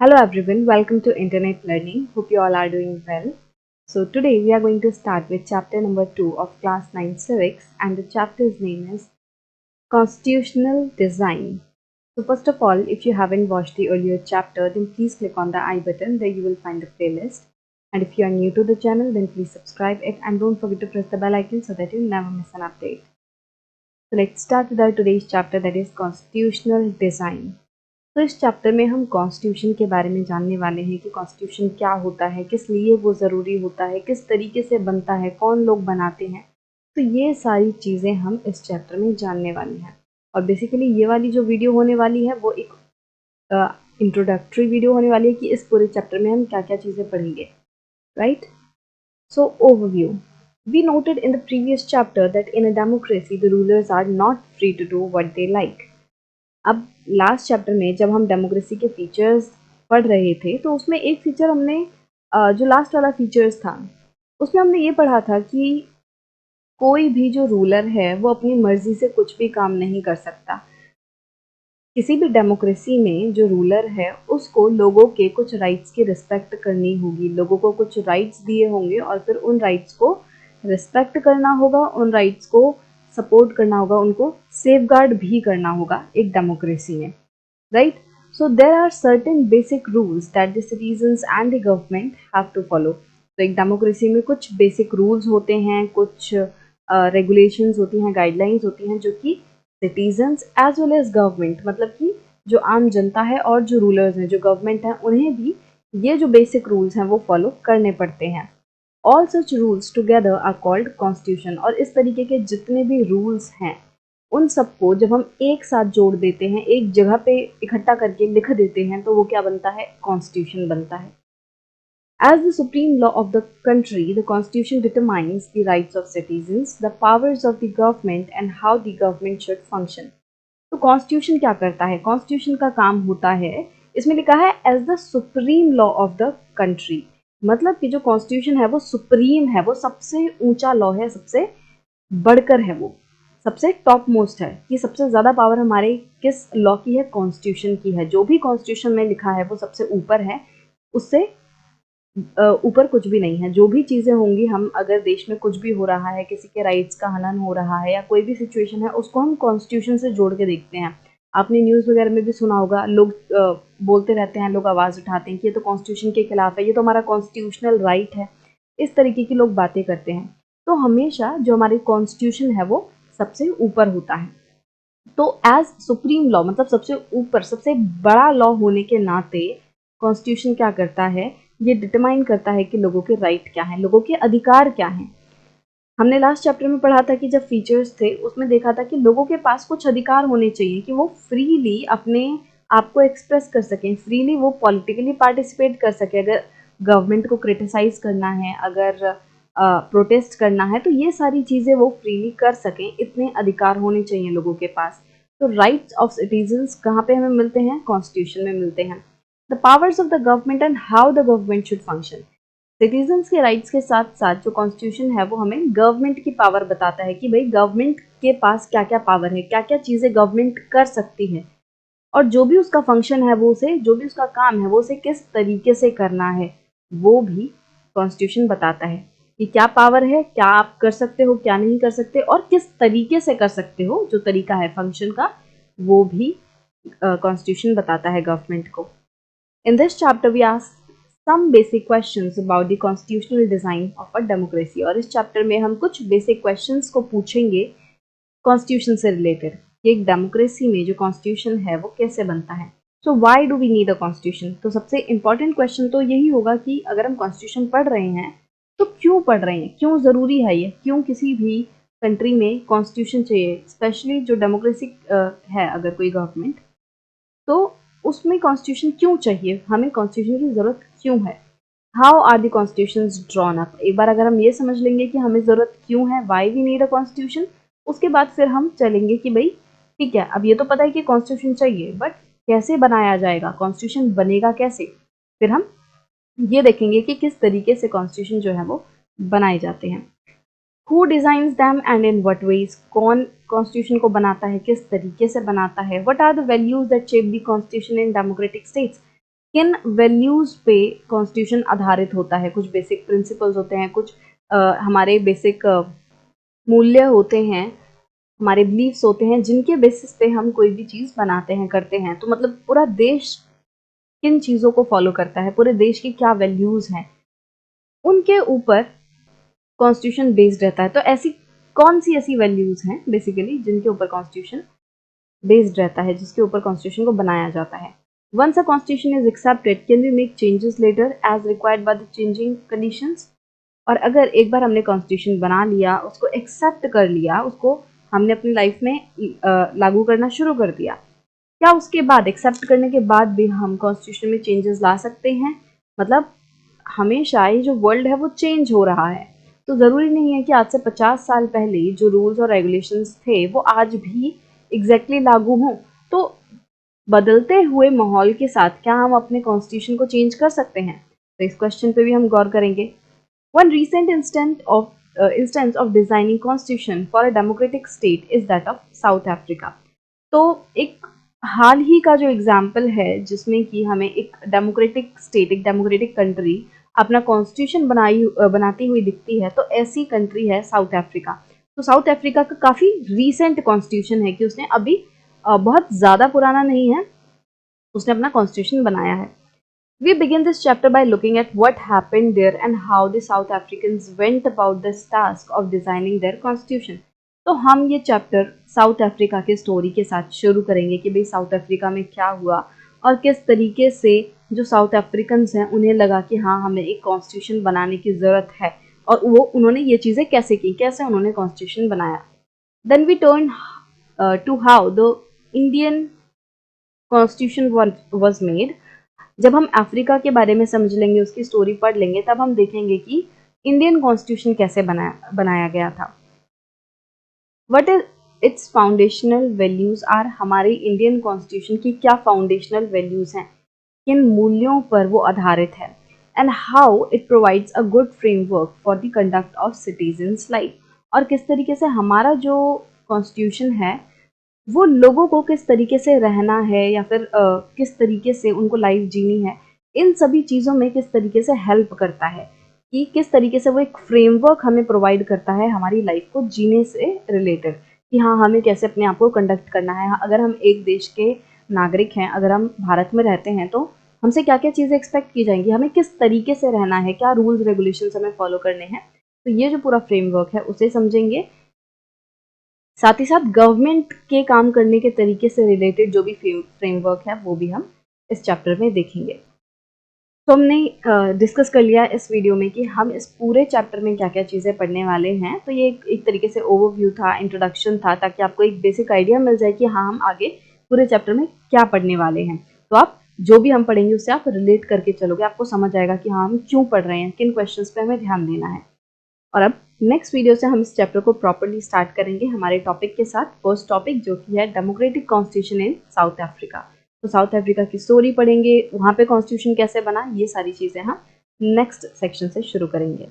Hello everyone, welcome to Internet Learning. Hope you all are doing well. So today we are going to start with chapter number 2 of class 9 civics, and the chapter's name is Constitutional Design. So first of all, if you haven't watched the earlier chapter, then please click on the I button. There you will find the playlist. And if you are new to the channel, then please subscribe it and don't forget to press the bell icon so that you never miss an update. So let's start with our today's chapter, that is Constitutional Design. तो इस chapter में हम constitution के बारे में जानने वाले हैं कि कॉन्स्टिट्यूशन क्या होता है, किस लिए वो ज़रूरी होता है, किस तरीके से बनता है, कौन लोग बनाते हैं। तो ये सारी चीज़ें हम इस चैप्टर में जानने वाले हैं। और बेसिकली ये वाली जो वीडियो होने वाली है वो एक इंट्रोडक्टरी वीडियो होने वाली है कि इस पूरे चैप्टर में हम क्या क्या चीज़ें पढ़ेंगे, right. So overview, we noted in the previous chapter that in a democracy the rulers are not free to do what they like. अब लास्ट चैप्टर में जब हम डेमोक्रेसी के फीचर्स पढ़ रहे थे तो उसमें एक फीचर हमने जो लास्ट वाला फीचर्स था उसमें हमने ये पढ़ा था कि कोई भी जो रूलर है वो अपनी मर्जी से कुछ भी काम नहीं कर सकता। किसी भी डेमोक्रेसी में जो रूलर है उसको लोगों के कुछ राइट्स की रिस्पेक्ट करनी होगी, लोगों को कुछ राइट्स दिए होंगे और फिर उन राइट्स को रिस्पेक्ट करना होगा, उन राइट्स को सपोर्ट करना होगा, उनको सेफगार्ड भी करना होगा एक डेमोक्रेसी में, right. So there are certain basic rules that the citizens and the government have to follow. तो एक डेमोक्रेसी में कुछ बेसिक रूल्स होते हैं, कुछ रेगुलेशंस होती हैं, गाइडलाइंस होती हैं जो कि citizens as well as government, मतलब कि जो आम जनता है और जो रूलर्स हैं, जो गवर्नमेंट है, उन्हें भी ये जो बेसिक रूल्स हैं वो फॉलो करने पड़ते हैं। All such rules together are called constitution. और इस तरीके के जितने भी रूल्स हैं उन सबको जब हम एक साथ जोड़ देते हैं, एक जगह पे इकट्ठा करके लिख देते हैं, तो वो क्या बनता है? कॉन्स्टिट्यूशन बनता है। As the supreme law of the country, the Constitution determines the rights of citizens, the powers of the government and how the government should function. तो कॉन्स्टिट्यूशन क्या करता है? कॉन्स्टिट्यूशन का काम होता है, इसमें लिखा है as the supreme law of the country, मतलब कि जो कॉन्स्टिट्यूशन है वो सुप्रीम है, वो सबसे ऊंचा लॉ है, सबसे बढ़कर है, वो सबसे टॉप मोस्ट है कि सबसे ज़्यादा पावर हमारे किस लॉ की है? कॉन्स्टिट्यूशन की है। जो भी कॉन्स्टिट्यूशन में लिखा है वो सबसे ऊपर है, उससे ऊपर कुछ भी नहीं है। जो भी चीज़ें होंगी, हम अगर देश में कुछ भी हो रहा है, किसी के राइट्स का हनन हो रहा है या कोई भी सिचुएशन है, उसको हम कॉन्स्टिट्यूशन से जोड़ के देखते हैं। आपने न्यूज़ वगैरह में भी सुना होगा, लोग बोलते रहते हैं, लोग आवाज़ उठाते हैं कि ये तो कॉन्स्टिट्यूशन के खिलाफ है, ये तो हमारा कॉन्स्टिट्यूशनल राइट है। इस तरीके की लोग बातें करते हैं। तो हमेशा जो हमारी कॉन्स्टिट्यूशन है वो सबसे ऊपर होता है। तो एज सुप्रीम लॉ, मतलब सबसे ऊपर, सबसे बड़ा लॉ होने के नाते कॉन्स्टिट्यूशन क्या करता है? ये डिटरमाइन करता है कि लोगों के राइट क्या हैं, लोगों के अधिकार क्या हैं। हमने लास्ट चैप्टर में पढ़ा था कि जब फीचर्स थे उसमें देखा था कि लोगों के पास कुछ अधिकार होने चाहिए कि वो फ्रीली अपने आप को एक्सप्रेस कर सकें, फ्रीली वो पॉलिटिकली पार्टिसिपेट कर सकें। अगर गवर्नमेंट को क्रिटिसाइज करना है, अगर प्रोटेस्ट करना है, तो ये सारी चीज़ें वो फ्रीली कर सकें, इतने अधिकार होने चाहिए लोगों के पास। तो राइट्स ऑफ सिटीजन्स कहाँ पे हमें मिलते हैं? कॉन्स्टिट्यूशन में मिलते हैं। The powers of the government and how the government should function. Citizens के राइट्स के साथ साथ जो कॉन्स्टिट्यूशन है वो हमें गवर्नमेंट की पावर बताता है कि भाई गवर्नमेंट के पास क्या क्या पावर है, क्या क्या चीज़ें गवर्नमेंट कर सकती है, और जो भी उसका फंक्शन है, वो उसे, जो भी उसका काम है, वो उसे किस तरीके से करना है, वो भी कॉन्स्टिट्यूशन बताता है कि क्या पावर है, क्या आप कर सकते हो, क्या नहीं कर सकते, और किस तरीके से कर सकते हो। जो तरीका है फंक्शन का, वो भी कॉन्स्टिट्यूशन बताता है गवर्नमेंट को। In this chapter, we ask some basic questions about the constitutional design of a democracy. और इस चैप्टर में हम कुछ बेसिक क्वेश्चंस को पूछेंगे कॉन्स्टिट्यूशन से रिलेटेड कि एक डेमोक्रेसी में जो कॉन्स्टिट्यूशन है वो कैसे बनता है। So why do we need a constitution? तो सबसे इंपॉर्टेंट क्वेश्चन तो यही होगा कि अगर हम कॉन्स्टिट्यूशन पढ़ रहे हैं तो क्यों पढ़ रहे हैं, क्यों ज़रूरी है ये, क्यों किसी भी कंट्री में कॉन्स्टिट्यूशन चाहिए, स्पेशली जो डेमोक्रेसी है अगर कोई गवर्नमेंट, तो उसमें कॉन्स्टिट्यूशन क्यों चाहिए, हमें कॉन्स्टिट्यूशन की ज़रूरत क्यों है। How are the constitutions drawn up? एक बार अगर हम ये समझ लेंगे कि हमें ज़रूरत क्यों है, why we need a constitution, उसके बाद फिर हम चलेंगे कि भाई ठीक है, अब ये तो पता है कि कॉन्स्टिट्यूशन चाहिए, बट कैसे बनाया जाएगा, कॉन्स्टिट्यूशन बनेगा कैसे, फिर हम ये देखेंगे कि किस तरीके से कॉन्स्टिट्यूशन जो है वो बनाए जाते हैं। Who designs them and in what ways? कौन कॉन्स्टिट्यूशन को बनाता है, किस तरीके से बनाता है। What are the values that shape the constitution in democratic states? किन वैल्यूज पे कॉन्स्टिट्यूशन आधारित होता है। कुछ बेसिक प्रिंसिपल्स होते हैं, कुछ हमारे बेसिक मूल्य होते हैं, हमारे बिलीव्स होते हैं, जिनके बेसिस पे हम कोई भी चीज़ बनाते हैं, करते हैं। तो मतलब पूरा देश किन चीज़ों को फॉलो करता है, पूरे देश की क्या वैल्यूज़ हैं, उनके ऊपर कॉन्स्टिट्यूशन बेस्ड रहता है। तो ऐसी कौन सी ऐसी वैल्यूज़ हैं बेसिकली जिनके ऊपर कॉन्स्टिट्यूशन बेस्ड रहता है, जिसके ऊपर कॉन्स्टिट्यूशन को बनाया जाता है। Once a constitution is accepted, can we make changes later as required by the changing conditions. और अगर एक बार हमने कॉन्स्टिट्यूशन बना लिया, उसको एक्सेप्ट कर लिया, उसको हमने अपनी लाइफ में लागू करना शुरू कर दिया, क्या उसके बाद, एक्सेप्ट करने के बाद भी हम कॉन्स्टिट्यूशन में चेंजेस ला सकते हैं? मतलब हमेशा ही जो वर्ल्ड है वो चेंज हो रहा है, तो ज़रूरी नहीं है कि आज से 50 साल पहले जो रूल्स और रेगुलेशंस थे वो आज भी एग्जैक्टली लागू हों। तो बदलते हुए माहौल के साथ क्या हम अपने कॉन्स्टिट्यूशन को चेंज कर सकते हैं? तो इस क्वेश्चन पे भी हम गौर करेंगे। One recent instance of designing constitution for a democratic state is that of South Africa. तो एक हाल ही का जो एग्जाम्पल है जिसमें कि हमें एक डेमोक्रेटिक स्टेट, एक डेमोक्रेटिक कंट्री अपना कॉन्स्टिट्यूशन बनाती हुई दिखती है, तो ऐसी कंट्री है साउथ अफ्रीका। तो साउथ अफ्रीका का काफ़ी रीसेंट कॉन्स्टिट्यूशन है कि उसने अभी बहुत ज़्यादा पुराना नहीं है, उसने अपना कॉन्स्टिट्यूशन बनाया है। We begin this chapter by looking at what happened there and how the South Africans went about this task of designing their constitution. तो हम ये चैप्टर साउथ अफ्रीका के स्टोरी के साथ शुरू करेंगे कि भाई साउथ अफ्रीका में क्या हुआ और किस तरीके से जो साउथ अफ्रीकन्स हैं उन्हें लगा कि हाँ, हमें एक कॉन्स्टिट्यूशन बनाने की ज़रूरत है, और वो उन्होंने ये चीज़ें कैसे की, कैसे उन्होंने कॉन्स्टिट्यूशन बनाया। Then we turn to how the Indian constitution was made. जब हम अफ्रीका के बारे में समझ लेंगे, उसकी स्टोरी पढ़ लेंगे, तब हम देखेंगे कि इंडियन कॉन्स्टिट्यूशन कैसे बनाया गया था। What is its foundational values are, हमारे इंडियन कॉन्स्टिट्यूशन की क्या फाउंडेशनल वैल्यूज हैं, किन मूल्यों पर वो आधारित है। And how it provides a good framework for the conduct of citizens life, और किस तरीके से हमारा जो कॉन्स्टिट्यूशन है वो लोगों को किस तरीके से रहना है या फिर किस तरीके से उनको लाइफ जीनी है, इन सभी चीज़ों में किस तरीके से हेल्प करता है, कि किस तरीके से वो एक फ्रेमवर्क हमें प्रोवाइड करता है हमारी लाइफ को जीने से रिलेटेड, कि हाँ, हमें कैसे अपने आप को कंडक्ट करना है। अगर हम एक देश के नागरिक हैं, अगर हम भारत में रहते हैं, तो हमसे क्या क्या चीज़ें एक्सपेक्ट की जाएंगी, हमें किस तरीके से रहना है, क्या रूल्स रेगुलेशंस हमें फॉलो करने हैं। तो ये जो पूरा फ्रेमवर्क है उसे समझेंगे। साथ ही साथ गवर्नमेंट के काम करने के तरीके से रिलेटेड जो भी फ्रेमवर्क है वो भी हम इस चैप्टर में देखेंगे। तो हमने डिस्कस कर लिया इस वीडियो में कि हम इस पूरे चैप्टर में क्या क्या चीज़ें पढ़ने वाले हैं। तो ये एक तरीके से ओवरव्यू था, इंट्रोडक्शन था, ताकि आपको एक बेसिक आइडिया मिल जाए कि हाँ, हम आगे पूरे चैप्टर में क्या पढ़ने वाले हैं। तो आप जो भी हम पढ़ेंगे उससे आप रिलेट करके चलोगे, आपको समझ आएगा कि हाँ, हम क्यों पढ़ रहे हैं, किन क्वेश्चन पे हमें ध्यान देना है। और अब नेक्स्ट वीडियो से हम इस चैप्टर को प्रॉपर्ली स्टार्ट करेंगे हमारे टॉपिक के साथ। फर्स्ट टॉपिक जो कि है democratic constitution in south Africa. तो साउथ अफ्रीका की स्टोरी पढ़ेंगे, वहाँ पे कॉन्स्टिट्यूशन कैसे बना, ये सारी चीज़ें हम नेक्स्ट सेक्शन से शुरू करेंगे।